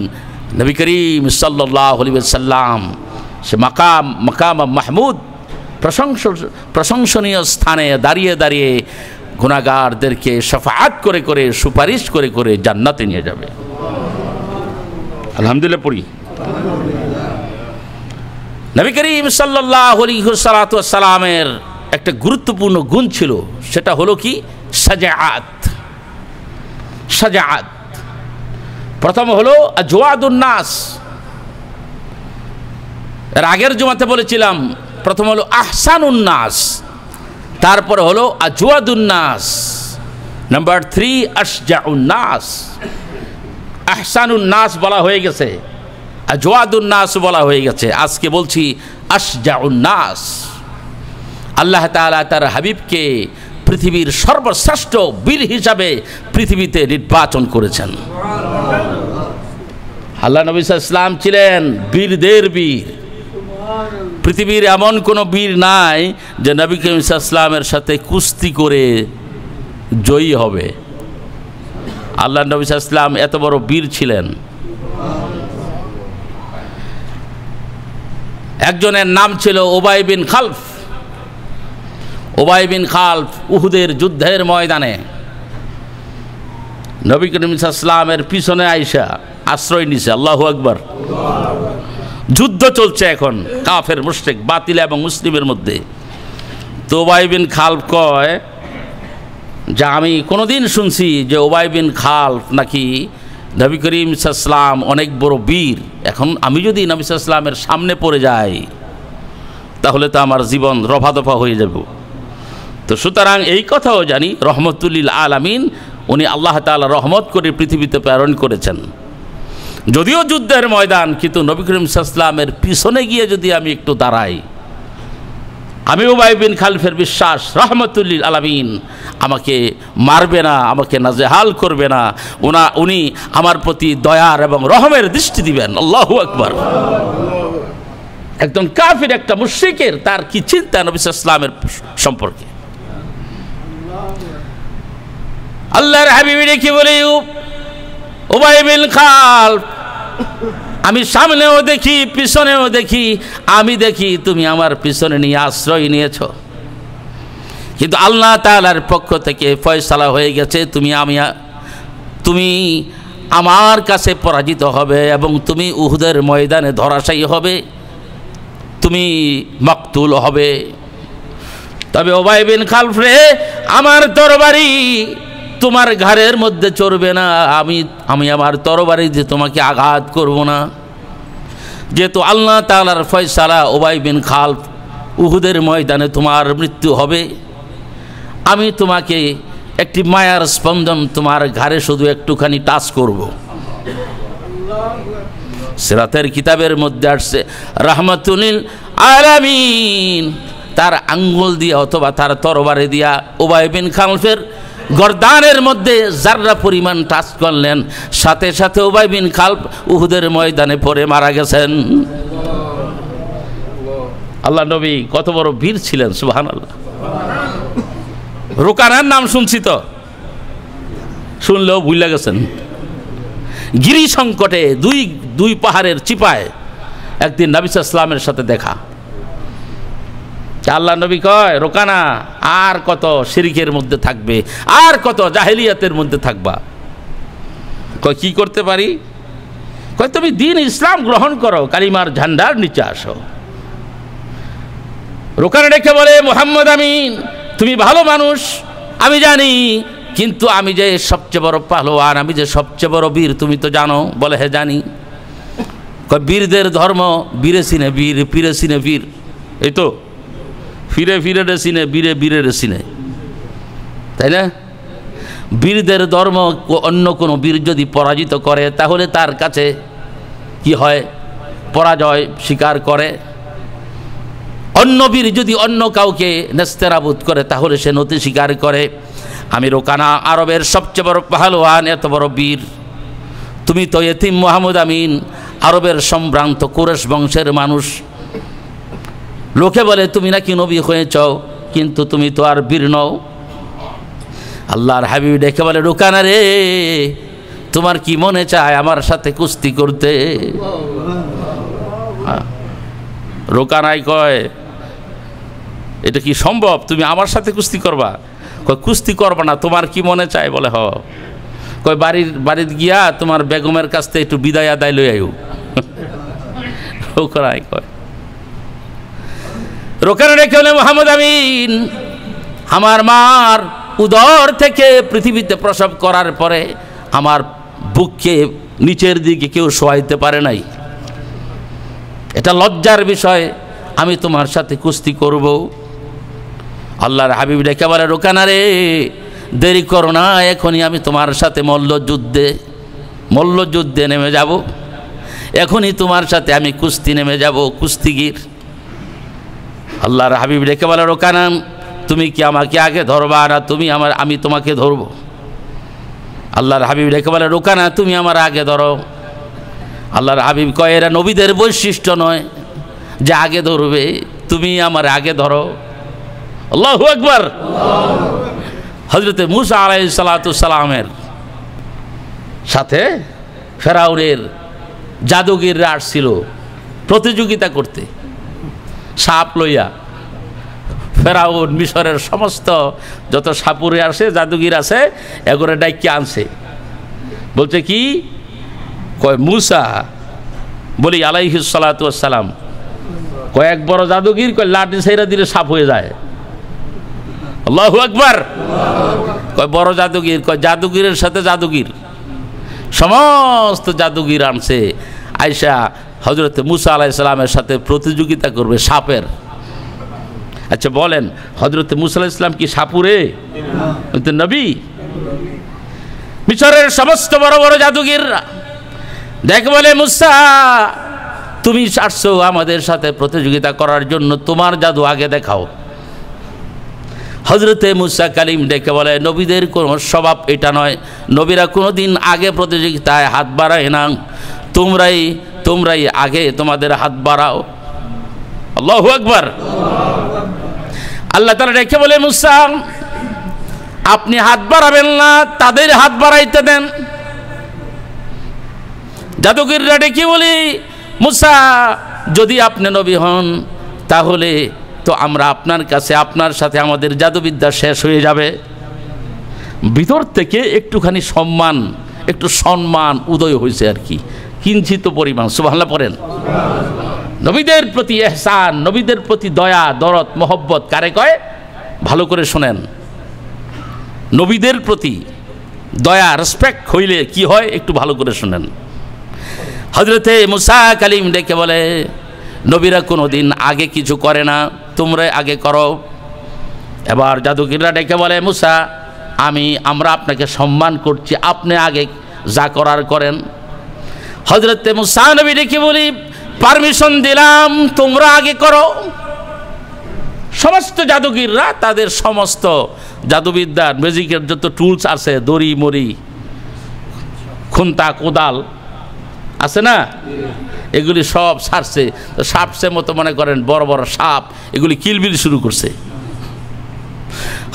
নবী করিম সাল্লাল্লাহু আলাইহি ওয়াসাল্লাম সে মাকাম মাহমুদ প্রশংসনীয় স্থানে দাঁড়িয়ে দাঁড়িয়ে গুনাহগারদেরকে শাফাআত করে করে, সুপারিশ করে করে জান্নাতে নিয়ে যাবে। আলহামদুলিল্লাহ পড়ি। নবী করিম সাল্লাল্লাহু আলাইহি ওয়াসাল্লামের একটা গুরুত্বপূর্ণ গুণ ছিল, সেটা হলো কি? শাজাআত। শাজাআত প্রথম হলো আজওয়াদুন নাস। এর আগের জুমাতে বলেছিলাম প্রথম হলো আহসানুন নাস, তারপরে হলো আজওয়াদুন নাস, নাম্বার 3 আশজাউন নাস। আহসানুন নাস বলা হয়ে গেছে, আজওয়াদুন নাস বলা হয়ে গেছে, আজকে বলছি আশজাউন নাস। আল্লাহ তাআলা তার হাবিবকে পৃথিবীর সর্বশ্রেষ্ঠ বীর হিসাবে পৃথিবীতে নির্বাচন করেছেন। আল্লাহ নবী সাল্লাল্লাহু আলাইহি ওয়াসাল্লাম ছিলেন বীরদের বীর। পৃথিবীর এমন কোনো বীর নাই যে নবী করিম সাল্লাল্লাহু আলাইহি ওয়াসাল্লামের সাথে কুস্তি করে জয়ী হবে। আল্লাহ নবী সাল্লাল্লাহু আলাইহি ওয়াসাল্লাম এত বড় বীর ছিলেন। একজনের নাম ছিল উবাই বিন খালফ। উবাই বিন খালফ উহুদের যুদ্ধের ময়দানে নবী করিম সাল্লাল্লাহু আলাইহি ওয়াসাল্লামের পিছনে আইসা আশ্রয় নিছে। আল্লাহু আকবার। যুদ্ধ চলছে এখন কাফের মুশরিক বাতিল এবং মুসলিমের মধ্যে। তো উবাই বিন খালফ কয় যে আমি কোনোদিন শুনছি যে উবাই বিন খালফ নাকি নবী করিম সাল্লাল্লাহু আলাইহি ওয়াসাল্লাম অনেক বড় বীর, এখন আমি যদি নবী সাল্লাল্লাহু আলাইহি ওয়াসাল্লামের সামনে পড়ে যাই তাহলে তো আমার জীবন রফাদফা হয়ে যাবে। তো সুতরাং এই কথাও জানি রহমতুল্লিল আলামিন, উনি আল্লাহ তাআলা রহমত করে পৃথিবীতে প্রেরণ করেছেন। যদিও যুদ্ধের ময়দান, কিন্তু নবী করিম সাল্লাল্লাহু আলাইহি ওয়াসাল্লামের পিছনে গিয়ে যদি আমি একটু দাঁড়াই, আমি উবাই বিন খালফের বিশ্বাস রহমতুল্লিল আলামিন আমাকে মারবে না, আমাকে নাজেহাল করবে না, উনি আমার প্রতি দয়ার এবং রহমের দৃষ্টি দিবেন। আল্লাহু আকবার। একদম কাফির একটা মুশরিকের তার কি চিন্তা নবী সাল্লাল্লাহু আলাইহি ওয়াসাল্লামের সম্পর্কে। আল্লাহর হাবিব কি বলে, উবাই বিন খালফ আমি সামনেও দেখি পিছনেও দেখি, আমি দেখি তুমি আমার পিছনে নিয়ে আশ্রয় নিয়েছ, কিন্তু আল্লাহ তাআলার পক্ষ থেকে ফয়সালা হয়ে গেছে, তুমি আমার কাছে পরাজিত হবে এবং তুমি উহুদের ময়দানে ধরাশায়ী হবে, তুমি মাকতুল হবে। তবে উবাই বিন খালফ রে, আমার তরবারি তোমার ঘাড়ের মধ্যে চড়বে না, আমি আমার তরবারি দিয়ে তোমাকে আঘাত করব না। যেহেতু আল্লাহ তাআলার ফয়সালা উবাই বিন খালফ, উহুদের ময়দানে তোমার মৃত্যু হবে, আমি তোমাকে একটি মায়ার স্পন্দন তোমার ঘাড়ে শুধু একটুখানি টাচ করব। সিরাতের কিতাবের মধ্যে আসছে রাহমাতুল লিল আলামিন তার আঙ্গুল দিয়ে অথবা তার তরবারি দিয়া উবাই বিন খালফের গর্দানের মধ্যে জাররা পরিমাণ টাচ করলেন, সাথে সাথে উবাই বিন খালফ উহুদের ময়দানে পড়ে মারা গেছেন। আল্লাহ নবী কত বড় বীর ছিলেন, সুবহানাল্লাহ। রুকানার নাম শুনছি তো, শুনলেও ভুলে গেছেন। গিরি সংকটে দুই পাহাড়ের চিপায় একদিন নবী সাল্লাল্লাহু আলাইহি ওয়াসাল্লামের সাথে দেখা। আল্লাহ নবী কয়, রোকানা আর কত শিরকের মধ্যে থাকবে, আর কত জাহেলিয়াতের মধ্যে থাকবা। কয় কি করতে পারি? কয় তুমি দ্বীন ইসলাম গ্রহণ করো, কালিমার ঝান্ডার নিচে আসো। রোকানা ডেকে বলে, মুহাম্মদ আমিন, তুমি ভালো মানুষ আমি জানি, কিন্তু আমি যে সবচেয়ে বড় পাহলোয়ান, আমি যে সবচেয়ে বড় বীর তুমি তো জানো। বলে হ্যাঁ জানি। কয় বীরদের ধর্ম বীরে সিনে বীর, পীরে সিনে বীর, এই তো ফিরে ফিরে রে সিনে, বীরে বীরে রে সিনে, তাই না? বীরদের ধর্ম অন্য কোনো বীর যদি পরাজিত করে তাহলে তার কাছে কি হয়? পরাজয় স্বীকার করে। অন্য বীর যদি অন্য কাউকে নেস্তেরাবুত করে তাহলে সে নতি স্বীকার করে। আমি রোকানা আরবের সবচেয়ে বড় পাহলোয়ান, এত বড় বীর। তুমি তো ইতিম মুহাম্মদ আমিন, আরবের সম্ভ্রান্ত কুরেশ বংশের মানুষ। লোকে বলে তুমি নাকি নবী হয়েছ, কিন্তু তুমি তো আর বীর নও। আল্লাহর হাবিব ডেকে বলে, রোকানা রে, তোমার কি মনে চায় আমার সাথে কুস্তি করতে? রোকানাই কয়, এটা কি সম্ভব? তুমি আমার সাথে কুস্তি করবা? কয় কুস্তি করবা না, তোমার কি মনে চায়? বলে হ। কয় বাড়িতে গিয়া তোমার বেগমের কাছ থেকে একটু বিদায় আদায় লই আইও। রোকানাই কয়, রোকানা রেখে বলে, মুহাম্মদ আমিন, আমার মার উদর থেকে পৃথিবীতে প্রসব করার পরে আমার বুককে নিচের দিকে কেউ শোয়াইতে পারে নাই। এটা লজ্জার বিষয়, আমি তোমার সাথে কুস্তি করব। আল্লাহর হাবিব ডেকে বলে, রোকানা রে, দেরি করো না, এখনই আমি তোমার সাথে মল্লযুদ্ধে নেমে যাব। এখনই তোমার সাথে আমি কুস্তি নেমে যাব, কুস্তিগির। আল্লাহর হাবিব ডেকে বলে, রোকানা, তুমি কি আমাকে আগে ধরবা না আমি তোমাকে ধরব? আল্লাহর হাবিব ডেকে বলে, রোকানা, তুমি আমার আগে ধরো। আল্লাহর হাবিব কয়, এরা নবীদের বৈশিষ্ট্য নয় যে আগে ধরবে, তুমি আমার আগে ধরো। আল্লাহু আকবার। হযরতে মূসা আলাইহিস সালাতু সালামের সাথে ফেরাউনের জাদুগিররা আসছিল প্রতিযোগিতা করতে, সাপ লইয়া। ফেরাউন মিশরের সমস্ত যত সাপুরে আসে, জাদুগির আছে, এগুলো ডাইকে আনছে। বলছে কি? কয় মূসা বলি আলাইহিস সালাতু ওয়াসসালাম, কয়েক বড় জাদুগির, কয় লাঠি ছেড়ে দিলে সাপ হয়ে যায়। আল্লাহু আকবার। কয় বড় জাদুগির, কয় জাদুগিরের সাথে জাদুগির, সমস্ত জাদুগির আনছে আয়সা হযরত মূসা আলাইহিস সালামের সাথে প্রতিযোগিতা করবে সাপের। আচ্ছা বলেন, হযরত মূসা আলাইহিস সালাম কি সাপুরে? নবী। মিশরের সমস্ত বড় বড় জাদুগিররা দেখ বলে, মূসা, তুমি আসছো আমাদের সাথে প্রতিযোগিতা করার জন্য, তোমার জাদু আগে দেখাও। হযরতে মূসা কালিম ডেকে বলে, নবীদের কোনো স্বভাব এটা নয়, নবীরা কোনোদিন আগে প্রতিযোগিতায় হাত বাড়ায় না, তোমরাই আগে তোমাদের হাত বাড়াও। আল্লাহু আকবার। আল্লাহ তাআলা ডেকে বলে, মূসা, আপনি হাত বাড়াবেন না, তাদের হাত বাড়াইতে দেন। জাদুগিররা ডেকে বলি, মূসা, যদি আপনি নবী হন তাহলে তো আমরা আপনার কাছে, আপনার সাথে আমাদের জাদুবিদ্যা শেষ হয়ে যাবে। ভিতর থেকে একটুখানি একটু সম্মান উদয় হয়েছে আর কি, কিঞ্চিত পরিমাণ। সুবহানাল্লাহ পড়েন। নবীদের প্রতি ইহসান, নবীদের প্রতি দয়া, দরদ, মোহব্বত কারে কয়? ভালো করে শোনেন। নবীদের প্রতি দয়া, রেসপেক্ট হইলে কি হয় একটু ভালো করে শোনেন। হযরতে মুসা কালিম ডেকে বলে, নবীরা কোনো দিন আগে কিছু করে না, তোমরা আগে করো। এবার জাদুগিররা ডেকে বলে, মুসা আমরা আপনাকে সম্মান করছি, আপনি আগে যা করার করেন। হযরতে মুসা নবী ডেকে বলি, পারমিশন দিলাম, তোমরা আগে করো। সমস্ত জাদুগিররা তাদের সমস্ত জাদুবিদ্যার ম্যাজিকের যত টুলস আছে, দড়ি মড়ি, খুন্তা কোদাল আছে না, এগুলি সব সারছে। সাপসে মতো মনে করেন বড় বড় সাপ, এগুলি কিলবিল শুরু করছে।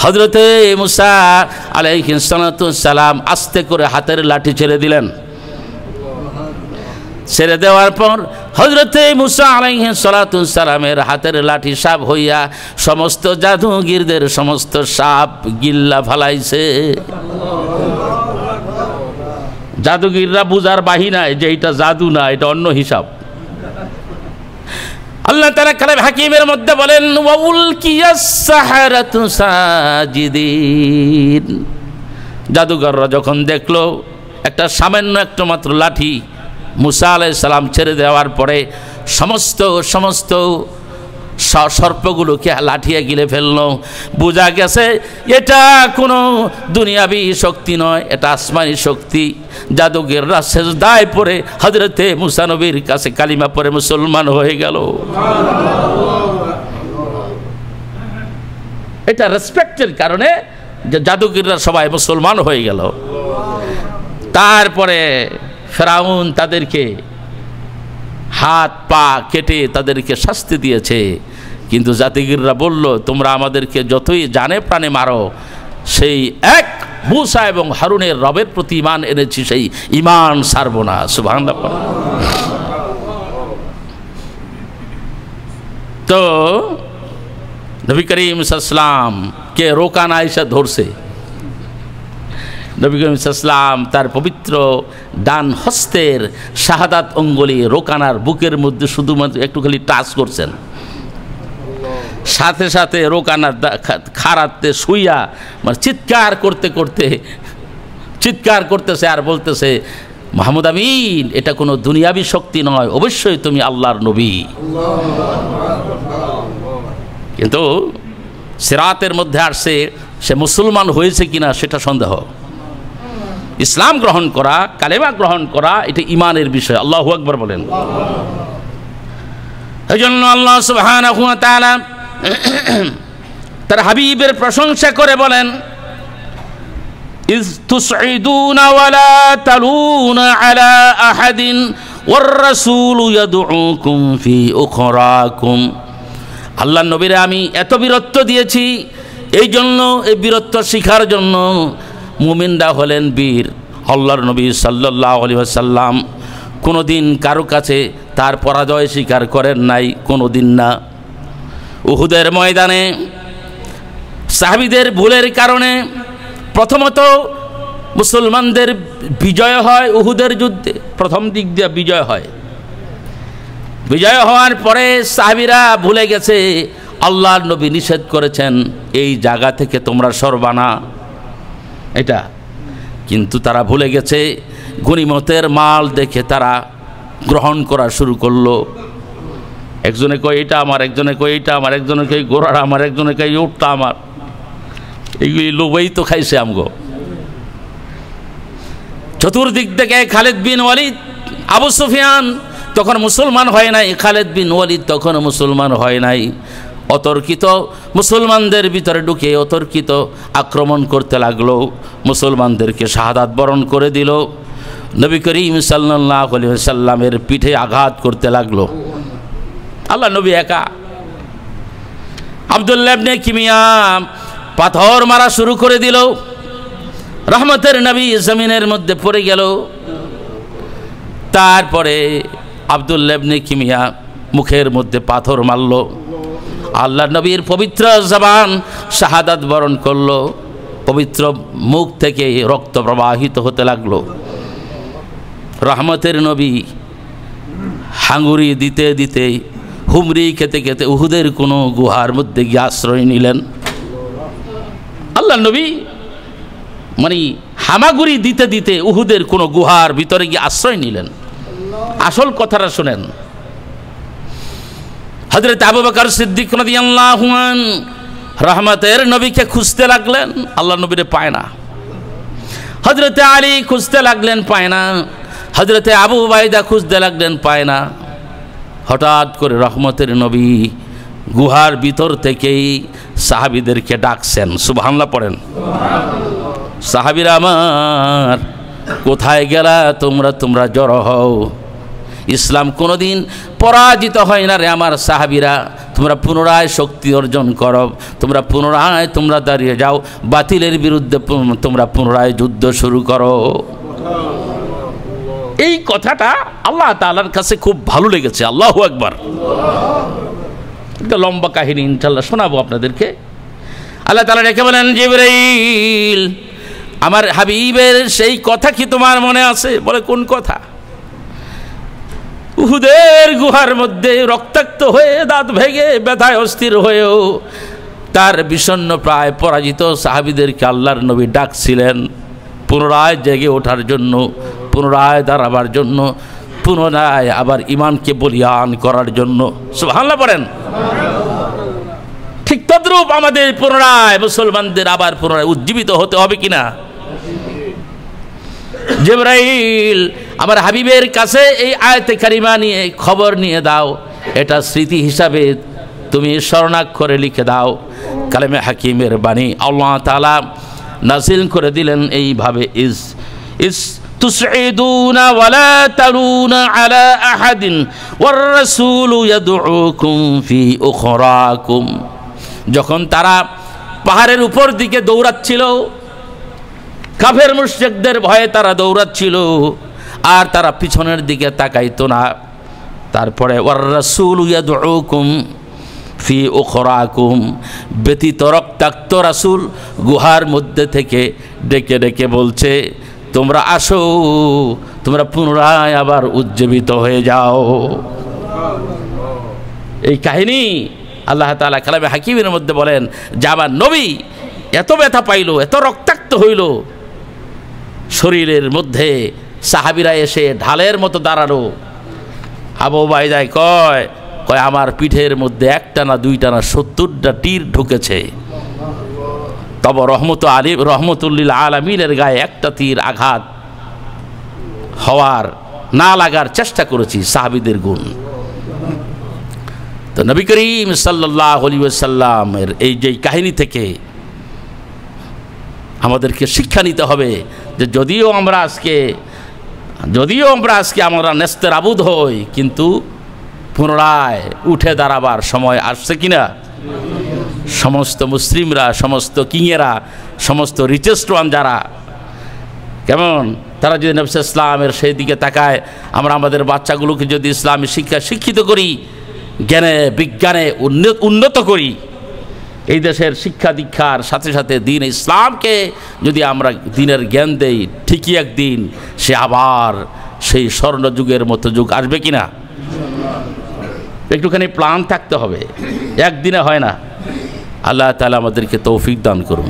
হযরতে মুসা আলাইহিস সালাম আস্তে করে হাতের লাঠি ছেড়ে দিলেন। ছেড়ে দেওয়ার পর হযরতে মুসা আলাইহিস সালামের হাতের লাঠি সাপ হইয়া সমস্ত জাদুগিরদের সমস্ত সাপ গিল্লা ফালাইছে। জাদুগিররা বুঝার বাহিনায় যে এটা জাদু না, এটা অন্য হিসাব। আল্লাহ তাআলা কালাম হাকিমের মধ্যে বলেন, ওয়াউলকিয়াস সাহারাতু সাজিদিন। জাদুগররা যখন দেখলো একটা সামান্য একটা মাত্র লাঠি মুসা আলাইহিস সালাম ছেড়ে দেওয়ার পরে সমস্ত সর্পগুলোকে লাঠিয়ে গিলে ফেললো। বোঝা গেছে এটা কোনো দুনিয়াবি শক্তি নয়, এটা আসমানি শক্তি। জাদুগিররা সেজদায় পড়ে হযরতে মুসা নবীর কাছে কালিমা পড়ে মুসলমান হয়ে গেল। এটা রেসপেক্টের কারণে যে জাদুগিররা সবাই মুসলমান হয়ে গেল। তারপরে ফেরাউন তাদেরকে হাত পা কেটে তাদেরকে শাস্তি দিয়েছে। কিন্তু জাদুগিররা বলল, তোমরা আমাদেরকে যতই জানে প্রাণে মারো, সেই এক মুসা এবং হারুনের রবের প্রতি ঈমান এনেছি, সেই ঈমান ছাড়ব না। সুবহানাল্লাহ। তো নবী করিম সাল্লাল্লাহু আলাইহি ওয়াসাল্লাম কে রোকানা এসে ধরছে। নবী করিম সাল্লাল্লাহু আলাইহি ওয়াসাল্লাম তার পবিত্র ডান হস্তের শাহাদাত অঙ্গুলি রোকানার বুকের মধ্যে শুধুমাত্র একটু খালি টাচ করছেন। সাথে সাথে রোকানার খারাতে শুইয়া মানে চিৎকার করতেছে আর বলতেছে, মুহাম্মদ আমিন, এটা কোনো দুনিয়াবি শক্তি নয়, অবশ্যই তুমি আল্লাহর নবী। কিন্তু সিরাতের মধ্যে আসছে সে মুসলমান হয়েছে কিনা সেটা সন্দেহ। ইসলাম গ্রহণ করা, কালেমা গ্রহণ করা, এটা ঈমানের বিষয়। আল্লাহু আকবার বলেন। এজন্য আল্লাহ সুবহানাহু ওয়া তাআলা তার হাবিবের প্রশংসা করে বলেন, ইজ তুসঈদুনা ওয়ালা তালুনা আলা আহাদিন ওয়ার রাসূলু ইয়াদউকুম ফি উখরাকুম। আল্লাহ নবীরে আমি এত বীরত্ব দিয়েছি, এই জন্য এই বীরত্ব শিখার জন্য। মুমিনরা হলেন বীর। আল্লাহর নবী সাল্লাল্লাহু আলাইহি ওয়াসাল্লাম কোনোদিন কারো কাছে তার পরাজয় স্বীকার করেন নাই, কোনোদিন না। উহুদের ময়দানে সাহাবীদের ভুলের কারণে প্রথমত মুসলমানদের বিজয় হয়। উহুদের যুদ্ধে প্রথম দিক দিয়ে বিজয় হয়। বিজয় হওয়ার পরে সাহাবীরা ভুলে গেছে আল্লাহর নবী নিষেধ করেছেন এই জায়গা থেকে তোমরা সরবা না, এটা। কিন্তু তারা ভুলে গেছে গনিমতের মাল দেখে তারা গ্রহণ করা শুরু করলো। একজনে কয় এটা আমার, একজনে কয় এটা আমার, একজনে কয় গোড়াটা আমার, একজনে কয় উটটা আমার। এইগুলি লোভেই তো খাইছে আমগো। চতুর্দিক থেকে খালিদ বিন ওয়ালিদ, আবু সুফিয়ান তখন মুসলমান হয় নাই, খালিদ বিন ওয়ালিদ তখন মুসলমান হয় নাই। অতর্কিত মুসলমানদের ভিতরে ঢুকে অতর্কিত আক্রমণ করতে লাগলো, মুসলমানদেরকে শাহাদাত বরণ করে দিল। নবী করিম সাল্লাল্লাহু আলাইহি ওয়াসাল্লামের পিঠে আঘাত করতে লাগলো। আল্লাহ নবী একা। আব্দুল্লাহ ইবনে কিমিয়া পাথর মারা শুরু করে দিল। রহমতের নবী জমিনের মধ্যে পড়ে গেল। তারপরে আব্দুল্লাহ ইবনে কিমিয়া মুখের মধ্যে পাথর মারল। আল্লাহ নবীর পবিত্র জবান শাহাদাত বরণ করলো, পবিত্র মুখ থেকে রক্ত প্রবাহিত হতে লাগলো। রহমতের নবী হাঙ্গুরি দিতে দিতে, হুমরি খেতে খেতে উহুদের কোনো গুহার মধ্যে গিয়ে আশ্রয় নিলেন। আল্লাহ নবী মানে হামাগুড়ি দিতে দিতে উহুদের কোনো গুহার ভিতরে গিয়ে আশ্রয় নিলেন। আসল কথাটা শুনেন। হযরত আবু বকর সিদ্দিক রাদিয়াল্লাহু আনহু রহমতের নবীকে খুঁজতে লাগলেন, আল্লাহ নবীরে পায় না। হযরত আলী খুঁজতে লাগলেন, পায় না। হযরত আবু উবাইদা খুঁজতে লাগলেন, পায় না। হঠাৎ করে রহমতের নবী গুহার ভিতর থেকেই সাহাবীদেরকে ডাকছেন। সুবহানাল্লাহ পড়েন। সাহাবীরা আমার, কোথায় গেলা তোমরা? তোমরা জড়ো হও। ইসলাম কোনোদিন পরাজিত হয় না রে আমার সাহাবীরা। তোমরা পুনরায় শক্তি অর্জন করো, তোমরা পুনরায় তোমরা দাঁড়িয়ে যাও, বাতিলের বিরুদ্ধে তোমরা পুনরায় যুদ্ধ শুরু করো। এই কথাটা আল্লাহ তাআলার কাছে খুব ভালো লেগেছে। আল্লাহু আকবার। একটা লম্বা কাহিনী ইনশাআল্লাহ শোনাবো আপনাদেরকে। আল্লাহ তাআলা ডেকে বলেন, জিবরাইল, আমার হাবিবের সেই কথা কি তোমার মনে আছে? বলে, কোন কথা? উহুদের গুহার মধ্যে রক্তাক্ত হয়ে, দাঁত ভেঙে, ব্যথায় অস্থির হয়েও তার বিষণ্ণ প্রায় পরাজিত সাহাবীদেরকে আল্লাহর নবী ডাকছিলেন পুনরায় জেগে ওঠার জন্য, পুনরায় দাঁড়াবার জন্য, পুনরায় আবার ইমানকে বলিয়ান করার জন্য। সুবহানাল্লাহ পড়েন। ঠিক তদ্রূপ আমাদের পুনরায় মুসলমানদের আবার পুনরায় উজ্জীবিত হতে হবে কিনা? জিবরাইল, আমার হাবিবের কাছে এই আয়াতে কারিমা নিয়ে খবর নিয়ে দাও, এটা স্মৃতি হিসাবে তুমি স্মরণাক্ষরে লিখে দাও। কালেমে হাকিমের বাণী আল্লাহ তাআলা নাযিল করে দিলেন এইভাবে, ইস তুসঈদুনা ওয়ালা তারুনা আলা আহাদিন ওয়ার রাসূলু ইয়াদউকুম ফি উখরাকুম। যখন তারা পাহাড়ের উপর দিকে দৌড়াচ্ছিল, কাফের মুশরিকদের ভয়ে তারা দৌড়াচ্ছিল, আর তারা পিছনের দিকে তাকাইতো না। তারপরে ওয়ার রাসূলু ইয়াদউকুম ফি উখরাকুম, ব্যতীত রক্তাক্ত রাসূল গুহার মধ্যে থেকে ডেকে ডেকে বলছে, তোমরা আসো, তোমরা পুনরায় আবার উজ্জীবিত হয়ে যাও। এই কাহিনী আল্লাহ তাআলা কালামে হাকিমের মধ্যে বলেন যে আমার নবী এত ব্যথা পাইল, এত রক্তাক্ত হইল শরীরের মধ্যে, সাহাবীরা এসে ঢালের মতো দাঁড়ালো। আবু উবাইদা কয় আমার পিঠের মধ্যে একটা না দুইটা না 70টা তীর ঢুকেছে। তবে রহমতুল্লিল আলামিনের গায়ে একটা তীর আঘাত হওয়ার না লাগার চেষ্টা করেছি, সাহাবীদের গুণ। তো নবী করিম সাল্লাল্লাহু আলাইহি ওয়াসাল্লামের এই যে কাহিনী থেকে আমাদেরকে শিক্ষা নিতে হবে যে যদিও আমরা আজকে আমরা নেস্তেরাবুদ হই, কিন্তু পুনরায় উঠে দাঁড়াবার সময় আসছে কিনা? সমস্ত মুসলিমরা, সমস্ত কিংয়েরা, সমস্ত রিচেস্ট ওয়ান যারা, কেমন তারা যদি নবী ইসলামের সেই দিকে তাকায়, আমরা আমাদের বাচ্চাগুলোকে যদি ইসলামী শিক্ষা শিক্ষিত করি, জ্ঞানে বিজ্ঞানে উন্নত করি, এই দেশের শিক্ষা দীক্ষার সাথে সাথে দিন ইসলামকে যদি আমরা দিনের জ্ঞান দেই, ঠিকই একদিন সে আবার সেই স্বর্ণযুগের মতো যুগ আসবে কিনা? একটুখানি প্ল্যান থাকতে হবে, একদিনে হয় না। আল্লাহ তাআলা আমাদেরকে তৌফিক দান করুন।